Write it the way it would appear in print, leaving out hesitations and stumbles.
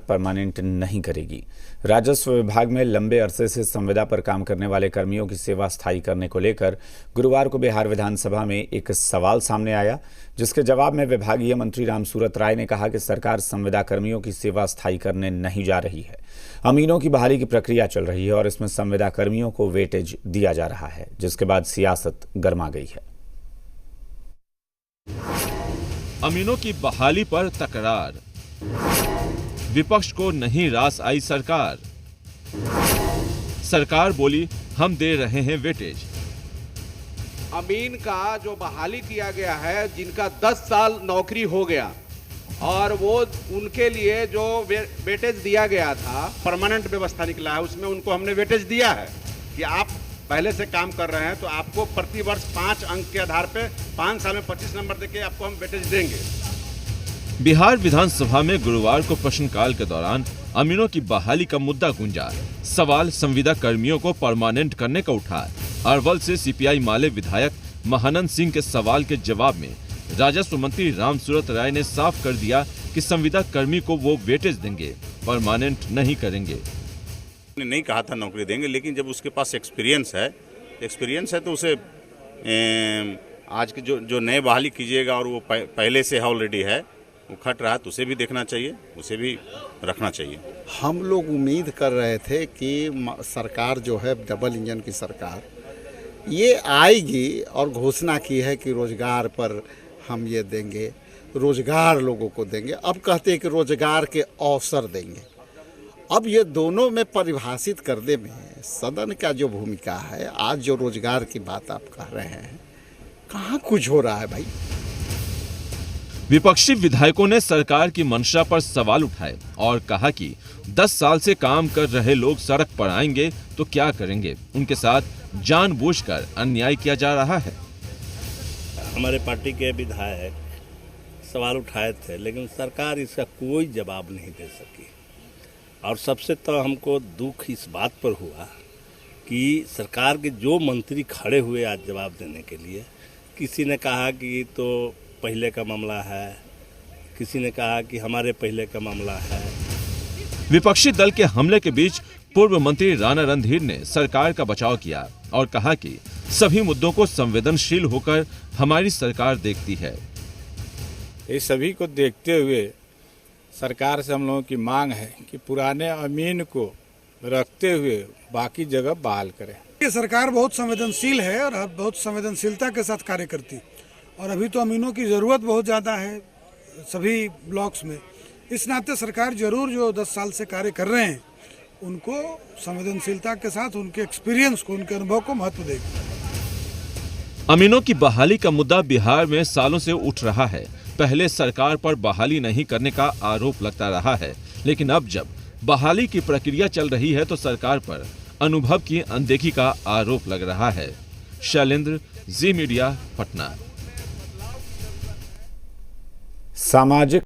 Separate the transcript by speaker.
Speaker 1: Permanent नहीं करेगी। राजस्व विभाग में लंबे अरसे से संविदा पर काम करने वाले कर्मियों की सेवा स्थायी करने को लेकर गुरुवार को बिहार विधानसभा में एक सवाल सामने आया, जिसके जवाब में विभागीय मंत्री रामसूरत राय ने कहा कि सरकार संविदा कर्मियों की सेवा स्थायी करने नहीं जा रही है। अमीनों की बहाली की प्रक्रिया चल रही है और इसमें संविदा कर्मियों को वेटेज दिया जा रहा है, जिसके बाद सियासत गर्मा गई है।
Speaker 2: अमीनों की बहाली पर तकरार, विपक्ष को नहीं रास आई सरकार। सरकार बोली हम दे रहे हैं वेटेज।
Speaker 3: अमीन का जो बहाली किया गया है, जिनका 10 साल नौकरी हो गया और वो उनके लिए जो वेटेज दिया गया था, परमानेंट व्यवस्था निकला है, उसमें उनको हमने वेटेज दिया है कि आप पहले से काम कर रहे हैं तो आपको प्रति वर्ष 5 अंक के आधार पे 5 साल में 25 नंबर देके आपको हम वेटेज देंगे।
Speaker 2: बिहार विधानसभा में गुरुवार को प्रश्नकाल के दौरान अमीनों की बहाली का मुद्दा गूंजा। सवाल संविदा कर्मियों को परमानेंट करने का उठा। अरवल से सीपीआई माले विधायक महानंद सिंह के सवाल के जवाब में राजस्व मंत्री रामसूरत राय ने साफ कर दिया कि संविदा कर्मी को वो वेटेज देंगे, परमानेंट नहीं करेंगे।
Speaker 4: नहीं कहा था नौकरी देंगे, लेकिन जब उसके पास एक्सपीरियंस है तो उसे आज के जो नए बहाली कीजिएगा और वो पहले से ऑलरेडी है, वो खट रहा है, तो उसे भी देखना चाहिए, उसे भी रखना चाहिए।
Speaker 5: हम लोग उम्मीद कर रहे थे कि सरकार जो है डबल इंजन की सरकार ये आएगी और घोषणा की है कि रोजगार पर हम ये देंगे, रोजगार लोगों को देंगे। अब कहते हैं कि रोजगार के अवसर देंगे। अब ये दोनों में परिभाषित करने में सदन का जो भूमिका है, आज जो रोजगार की बात आप कह रहे हैं, कहाँ कुछ हो रहा है भाई।
Speaker 2: विपक्षी विधायकों ने सरकार की मंशा पर सवाल उठाए और कहा कि 10 साल से काम कर रहे लोग सड़क पर आएंगे तो क्या करेंगे। उनके साथ जानबूझकर अन्याय किया जा रहा है।
Speaker 6: हमारे पार्टी के विधायक सवाल उठाए थे, लेकिन सरकार इसका कोई जवाब नहीं दे सकी। और सबसे तो हमको दुख इस बात पर हुआ कि सरकार के जो मंत्री खड़े हुए आज जवाब देने के लिए, किसी ने कहा कि तो पहले का मामला है, किसी ने कहा कि हमारे पहले का मामला है।
Speaker 2: विपक्षी दल के हमले के बीच पूर्व मंत्री राणा रणधीर ने सरकार का बचाव किया और कहा कि सभी मुद्दों को संवेदनशील होकर हमारी सरकार देखती है।
Speaker 7: इस सभी को देखते हुए सरकार से हम लोगों की मांग है कि पुराने अमीन को रखते हुए बाकी जगह बहाल करें।
Speaker 8: ये सरकार बहुत संवेदनशील है और बहुत संवेदनशीलता के साथ कार्य करती, और अभी तो अमीनों की ज़रूरत बहुत ज़्यादा है सभी ब्लॉक्स में। इस नाते सरकार जरूर जो 10 साल से कार्य कर रहे हैं उनको संवेदनशीलता के साथ उनके एक्सपीरियंस को, उनके अनुभव को महत्व देगी।
Speaker 2: अमीनों की बहाली का मुद्दा बिहार में सालों से उठ रहा है। पहले सरकार पर बहाली नहीं करने का आरोप लगता रहा है, लेकिन अब जब बहाली की प्रक्रिया चल रही है तो सरकार पर अनुभव की अनदेखी का आरोप लग रहा है। शैलेंद्र, जी मीडिया, पटना।
Speaker 1: सामाजिक